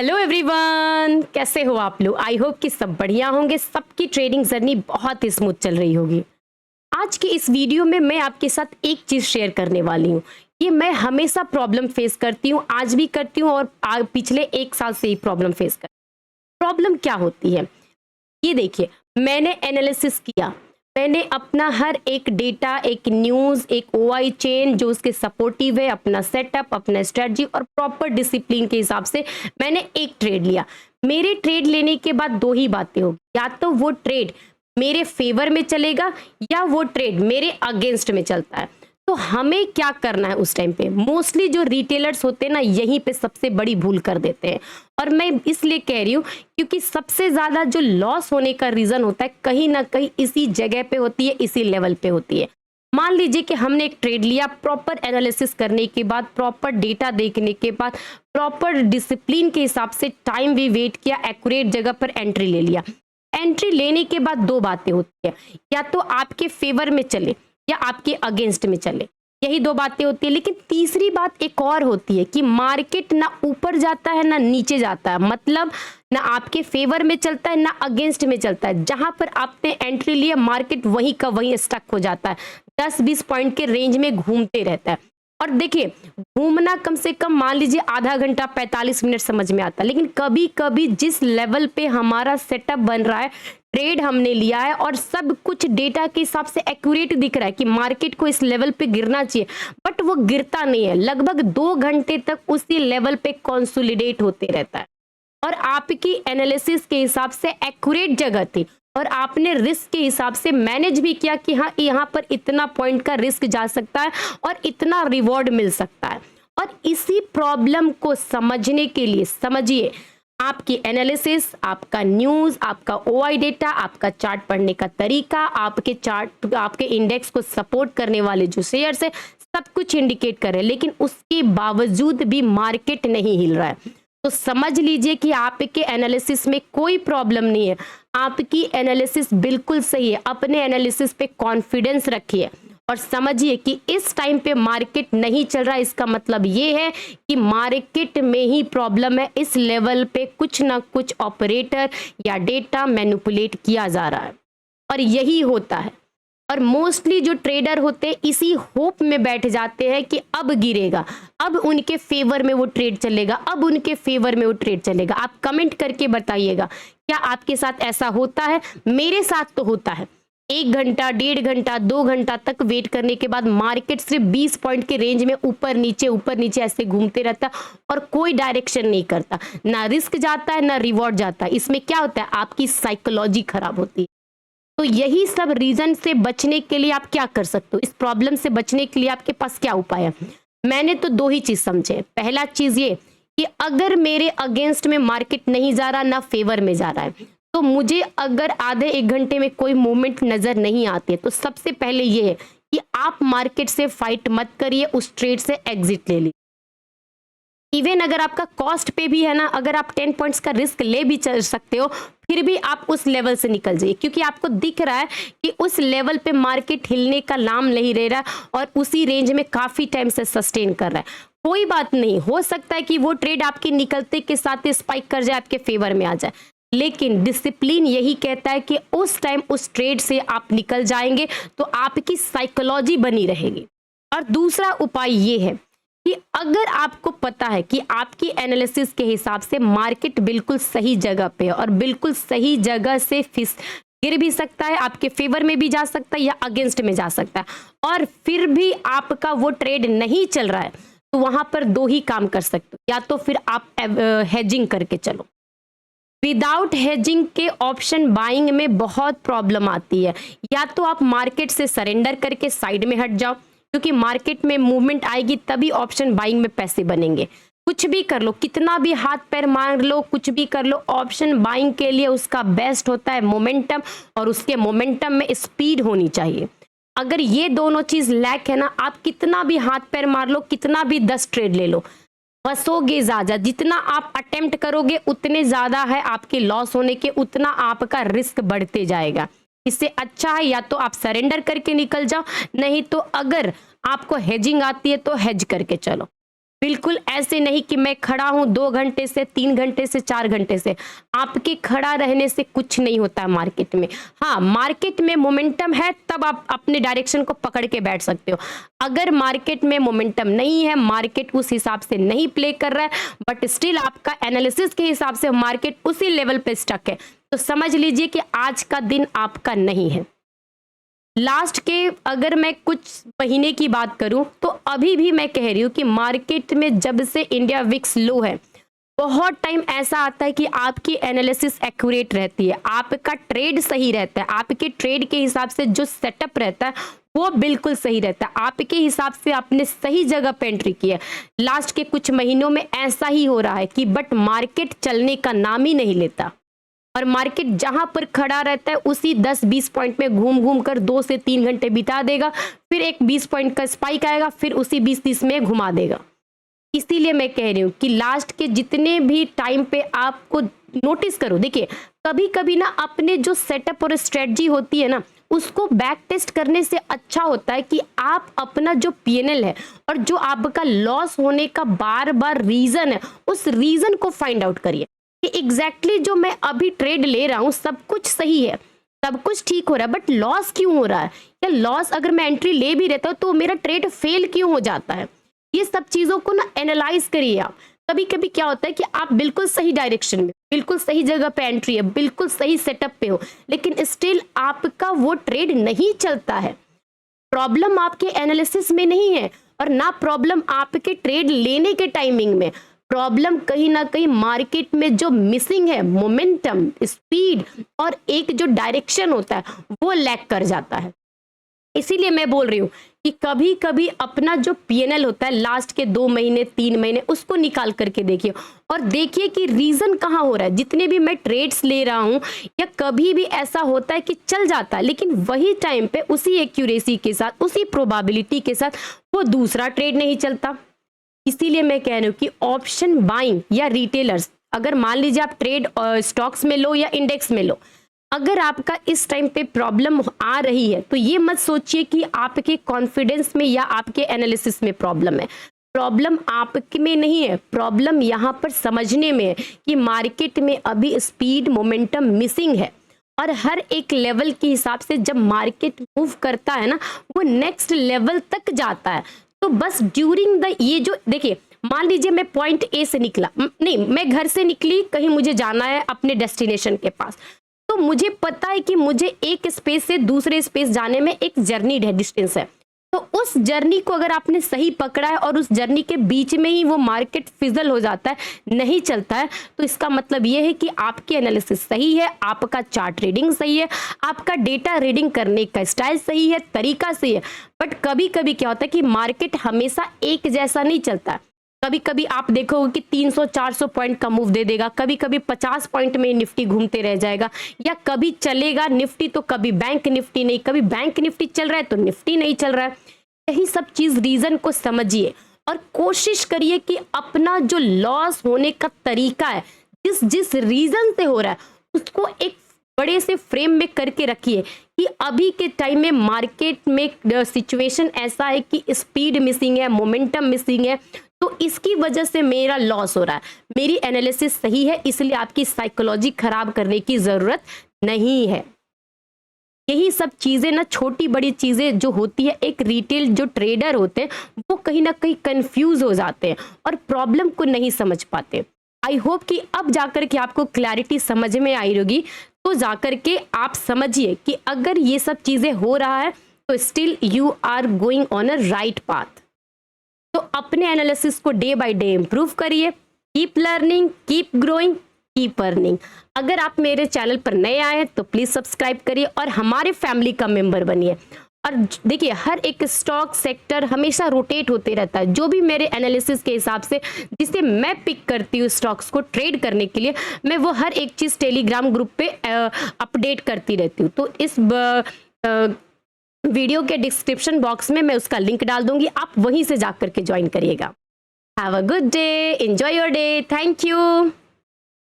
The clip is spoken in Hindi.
हेलो एवरीवन, कैसे हो आप लोग। आई होप कि सब बढ़िया होंगे, सबकी ट्रेडिंग जर्नी बहुत ही स्मूथ चल रही होगी। आज की इस वीडियो में मैं आपके साथ एक चीज शेयर करने वाली हूँ। ये मैं हमेशा प्रॉब्लम फेस करती हूँ, आज भी करती हूँ और पिछले 1 साल से ही प्रॉब्लम फेस कर। प्रॉब्लम क्या होती है ये देखिए, मैंने एनालिसिस किया, मैंने अपना हर एक डेटा, एक न्यूज़, एक ओआई चेन जो उसके सपोर्टिव है, अपना सेटअप, अपना स्ट्रेटजी और प्रॉपर डिसिप्लिन के हिसाब से मैंने एक ट्रेड लिया। मेरे ट्रेड लेने के बाद दो ही बातें होगी, या तो वो ट्रेड मेरे फेवर में चलेगा या वो ट्रेड मेरे अगेंस्ट में चलता है। तो हमें क्या करना है उस टाइम पे। मोस्टली जो रिटेलर्स होते हैं ना, यहीं पे सबसे बड़ी भूल कर देते हैं। और मैं इसलिए कह रही हूँ क्योंकि सबसे ज्यादा जो लॉस होने का रीजन होता है कहीं ना कहीं इसी जगह पे होती है, इसी लेवल पे होती है। मान लीजिए कि हमने एक ट्रेड लिया, प्रॉपर एनालिसिस करने के बाद, प्रॉपर डेटा देखने के बाद, प्रॉपर डिसिप्लिन के हिसाब से टाइम भी वेट किया, एक्यूरेट जगह पर एंट्री ले लिया। एंट्री लेने के बाद दो बातें होती है, या तो आपके फेवर में चले या आपके अगेंस्ट में चले, यही दो बातें होती है। लेकिन तीसरी बात एक और होती है कि मार्केट ना ऊपर जाता है ना नीचे जाता है, मतलब ना आपके फेवर में चलता है ना अगेंस्ट में चलता है। जहां पर आपने एंट्री लिया, मार्केट वहीं का वहीं स्टक हो जाता है, 10-20 पॉइंट के रेंज में घूमते रहता है। और देखिए, घूमना कम से कम मान लीजिए आधा घंटा 45 मिनट समझ में आता है, लेकिन कभी कभी जिस लेवल पे हमारा सेटअप बन रहा है, ट्रेड हमने लिया है और सब कुछ डेटा के हिसाब से एक्यूरेट दिख रहा है कि मार्केट को इस लेवल पे गिरना चाहिए, बट वो गिरता नहीं है, लगभग 2 घंटे तक उसी लेवल पे कंसोलिडेट होते रहता है। और आपकी एनालिसिस के हिसाब से एक्यूरेट जगह थी और आपने रिस्क के हिसाब से मैनेज भी किया कि हाँ, यहाँ पर इतना पॉइंट का रिस्क जा सकता है और इतना रिवॉर्ड मिल सकता है। और इसी प्रॉब्लम को समझने के लिए समझिए, आपकी एनालिसिस, आपका न्यूज़, आपका ओआई डेटा, आपका चार्ट पढ़ने का तरीका, आपके चार्ट, आपके इंडेक्स को सपोर्ट करने वाले जो शेयर्स है, सब कुछ इंडिकेट कर रहे हैं, लेकिन उसके बावजूद भी मार्केट नहीं हिल रहा है। तो समझ लीजिए कि आपके एनालिसिस में कोई प्रॉब्लम नहीं है, आपकी एनालिसिस बिल्कुल सही है। अपने एनालिसिस पे कॉन्फिडेंस रखिए और समझिए कि इस टाइम पे मार्केट नहीं चल रहा, इसका मतलब ये है कि मार्केट में ही प्रॉब्लम है। इस लेवल पे कुछ ना कुछ ऑपरेटर या डेटा मैनिपुलेट किया जा रहा है और यही होता है। और मोस्टली जो ट्रेडर होते हैं इसी होप में बैठ जाते हैं कि अब गिरेगा, अब उनके फेवर में वो ट्रेड चलेगा, अब उनके फेवर में वो ट्रेड चलेगा। आप कमेंट करके बताइएगा, क्या आपके साथ ऐसा होता है? मेरे साथ तो होता है। 1 घंटा, 1.5 घंटा, 2 घंटा तक वेट करने के बाद मार्केट सिर्फ 20 पॉइंट के रेंज में ऊपर नीचे ऐसे घूमते रहता और कोई डायरेक्शन नहीं करता, ना रिस्क जाता है ना रिवॉर्ड जाता है। इसमें क्या होता है, आपकी साइकोलॉजी खराब होती है। तो यही सब रीजन से बचने के लिए आप क्या कर सकते हो, इस प्रॉब्लम से बचने के लिए आपके पास क्या उपाय है? मैंने तो दो ही चीज समझे। पहला चीज ये कि अगर मेरे अगेंस्ट में मार्केट नहीं जा रहा, ना फेवर में जा रहा है, तो मुझे अगर आधे 1 घंटे में कोई मूवमेंट नजर नहीं आती है, तो सबसे पहले ये है कि आप मार्केट से फाइट मत करिए, उस ट्रेड से एग्जिट ले लीजिए। इवन अगर आपका कॉस्ट पे भी है ना, अगर आप 10 पॉइंट्स का रिस्क ले भी चल सकते हो, फिर भी आप उस लेवल से निकल जाइए, क्योंकि आपको दिख रहा है कि उस लेवल पे मार्केट हिलने का नाम नहीं ले रहा और उसी रेंज में काफी टाइम से सस्टेन कर रहा है। कोई बात नहीं, हो सकता है कि वो ट्रेड आपके निकलते के साथ स्पाइक कर जाए, आपके फेवर में आ जाए, लेकिन डिसिप्लिन यही कहता है कि उस टाइम उस ट्रेड से आप निकल जाएंगे तो आपकी साइकोलॉजी बनी रहेगी। और दूसरा उपाय ये है कि अगर आपको पता है कि आपकी एनालिसिस के हिसाब से मार्केट बिल्कुल सही जगह पे है और बिल्कुल सही जगह से गिर भी सकता है, आपके फेवर में भी जा सकता है या अगेंस्ट में जा सकता है, और फिर भी आपका वो ट्रेड नहीं चल रहा है, तो वहां पर दो ही काम कर सकते हो। या तो फिर आप हेजिंग करके चलो। विदाउट हेजिंग के ऑप्शन बाइंग में बहुत प्रॉब्लम आती है। या तो आप मार्केट से सरेंडर करके साइड में हट जाओ, क्योंकि मार्केट में मूवमेंट आएगी तभी ऑप्शन बाइंग में पैसे बनेंगे। कुछ भी कर लो, कितना भी हाथ पैर मार लो, कुछ भी कर लो, ऑप्शन बाइंग के लिए उसका बेस्ट होता है मोमेंटम, और उसके मोमेंटम में स्पीड होनी चाहिए। अगर ये दोनों चीज लैक है ना, आप कितना भी हाथ पैर मार लो, कितना भी 10 ट्रेड ले लो, फंसोगे ज्यादा। जितना आप अटेम्प्ट करोगे उतने ज्यादा है आपके लॉस होने के, उतना आपका रिस्क बढ़ते जाएगा। इससे अच्छा है या तो आप सरेंडर करके निकल जाओ, नहीं तो अगर आपको हेजिंग आती है तो हेज करके चलो। बिल्कुल ऐसे नहीं कि मैं खड़ा हूं 2 घंटे से, 3 घंटे से, 4 घंटे से। आपके खड़ा रहने से कुछ नहीं होता है मार्केट में। हाँ, मार्केट में मोमेंटम है तब आप अपने डायरेक्शन को पकड़ के बैठ सकते हो। अगर मार्केट में मोमेंटम नहीं है, मार्केट उस हिसाब से नहीं प्ले कर रहा है, बट स्टिल आपका एनालिसिस के हिसाब से मार्केट उसी लेवल पे स्टक है, तो समझ लीजिए कि आज का दिन आपका नहीं है। लास्ट के अगर मैं कुछ महीने की बात करूं तो अभी भी मैं कह रही हूं कि मार्केट में जब से इंडिया विक्स लो है, बहुत टाइम ऐसा आता है कि आपकी एनालिसिस एक्यूरेट रहती है, आपका ट्रेड सही रहता है, आपके ट्रेड के हिसाब से जो सेटअप रहता है वो बिल्कुल सही रहता है, आपके हिसाब से आपने सही जगह पे एंट्री की है। लास्ट के कुछ महीनों में ऐसा ही हो रहा है कि बट मार्केट चलने का नाम ही नहीं लेता, और मार्केट जहां पर खड़ा रहता है उसी 10-20 पॉइंट में घूम घूम कर 2 से 3 घंटे बिता देगा, फिर एक 20 पॉइंट का स्पाइक आएगा, फिर उसी 20-30 में घुमा देगा। इसीलिए मैं कह रही हूँ कि लास्ट के जितने भी टाइम पे आपको नोटिस करो, देखिए कभी कभी ना अपने जो सेटअप और स्ट्रेटजी होती है ना, उसको बैक टेस्ट करने से अच्छा होता है कि आप अपना जो पीएनएल है और जो आपका लॉस होने का बार बार रीजन है, उस रीजन को फाइंड आउट करिए कि एग्जैक्टली जो मैं अभी ट्रेड ले रहा हूं सब कुछ सही है, सब कुछ ठीक हो रहा है, बट लॉस क्यों हो रहा है, या लॉस अगर मैं एंट्री ले भी रहता हूं तो मेरा ट्रेड फेल क्यों हो जाता है। ये सब चीजों को ना एनालाइज करिए आप। कभी कभी क्या होता है कि आप बिल्कुल सही डायरेक्शन में, बिल्कुल सही जगह पे एंट्री है, बिल्कुल सही सेटअप पे हो, लेकिन स्टिल आपका वो ट्रेड नहीं चलता है। प्रॉब्लम आपके एनालिसिस में नहीं है और ना प्रॉब्लम आपके ट्रेड लेने के टाइमिंग में, प्रॉब्लम कहीं ना कहीं मार्केट में जो मिसिंग है मोमेंटम, स्पीड और एक जो डायरेक्शन होता है वो लैग कर जाता है। इसीलिए मैं बोल रही हूँ कि कभी कभी अपना जो पीएनएल होता है लास्ट के 2 महीने 3 महीने उसको निकाल करके देखिए और देखिए कि रीजन कहाँ हो रहा है। जितने भी मैं ट्रेड्स ले रहा हूँ या कभी भी ऐसा होता है कि चल जाता है, लेकिन वही टाइम पे उसी एक्यूरेसी के साथ, उसी प्रोबेबिलिटी के साथ वो दूसरा ट्रेड नहीं चलता। इसीलिए मैं कह रही हूँ कि ऑप्शन बाइंग या रिटेलर्स, अगर मान लीजिए आप ट्रेड स्टॉक्स में लो या इंडेक्स में लो, अगर आपका इस टाइम पे प्रॉब्लम आ रही है तो ये मत सोचिए कि आपके कॉन्फिडेंस में या आपके एनालिसिस में प्रॉब्लम है। प्रॉब्लम आपके में नहीं है, प्रॉब्लम यहाँ पर समझने में है कि मार्केट में अभी स्पीड मोमेंटम मिसिंग है, और हर एक लेवल के हिसाब से जब मार्केट मूव करता है ना, वो नेक्स्ट लेवल तक जाता है। तो बस ड्यूरिंग द ये जो देखिए, मान लीजिए मैं पॉइंट ए से निकला, नहीं मैं घर से निकली, कहीं मुझे जाना है अपने डेस्टिनेशन के पास, तो मुझे पता है कि मुझे एक स्पेस से दूसरे स्पेस जाने में एक जर्नी है, डिस्टेंस है। तो उस जर्नी को अगर आपने सही पकड़ा है और उस जर्नी के बीच में ही वो मार्केट फिजल हो जाता है, नहीं चलता है, तो इसका मतलब ये है कि आपकी एनालिसिस सही है, आपका चार्ट रीडिंग सही है, आपका डेटा रीडिंग करने का स्टाइल सही है, तरीका सही है। बट कभी कभी क्या होता है कि मार्केट हमेशा एक जैसा नहीं चलता। कभी कभी आप देखोगे कि 300-400 पॉइंट का मूव दे देगा, कभी कभी 50 पॉइंट में निफ्टी घूमते रह जाएगा, या कभी चलेगा निफ्टी तो कभी बैंक निफ्टी नहीं, कभी बैंक निफ्टी चल रहा है तो निफ्टी नहीं चल रहा है। यही सब चीज रीजन को समझिए और कोशिश करिए कि अपना जो लॉस होने का तरीका है, जिस जिस रीजन से हो रहा है, उसको एक बड़े से फ्रेम में करके रखिए कि अभी के टाइम में मार्केट में सिचुएशन ऐसा है कि स्पीड मिसिंग है, मोमेंटम मिसिंग है, तो इसकी वजह से मेरा लॉस हो रहा है। मेरी एनालिसिस सही है, इसलिए आपकी साइकोलॉजी खराब करने की जरूरत नहीं है। यही सब चीजें ना, छोटी बड़ी चीजें जो होती है, एक रिटेल जो ट्रेडर होते हैं वो कहीं ना कहीं कंफ्यूज हो जाते हैं और प्रॉब्लम को नहीं समझ पाते। आई होप कि अब जाकर के आपको क्लैरिटी समझ में आई होगी, तो जाकर के आप समझिए कि अगर ये सब चीजें हो रहा है तो still you are going on a right path. तो अपने एनालिसिस को डे बाय डे इंप्रूव करिए, keep learning, keep growing, keep earning. अगर आप मेरे चैनल पर नए आए हैं तो प्लीज सब्सक्राइब करिए और हमारे फैमिली का मेंबर बनिए। और देखिए, हर एक स्टॉक सेक्टर हमेशा रोटेट होते रहता है। जो भी मेरे एनालिसिस के हिसाब से जिसे मैं पिक करती हूँ स्टॉक्स को ट्रेड करने के लिए, मैं वो हर एक चीज़ टेलीग्राम ग्रुप पे अपडेट करती रहती हूँ। तो इस वीडियो के डिस्क्रिप्शन बॉक्स में मैं उसका लिंक डाल दूंगी, आप वहीं से जाकर के ज्वाइन करिएगा। Have a good day, enjoy your day, thank you.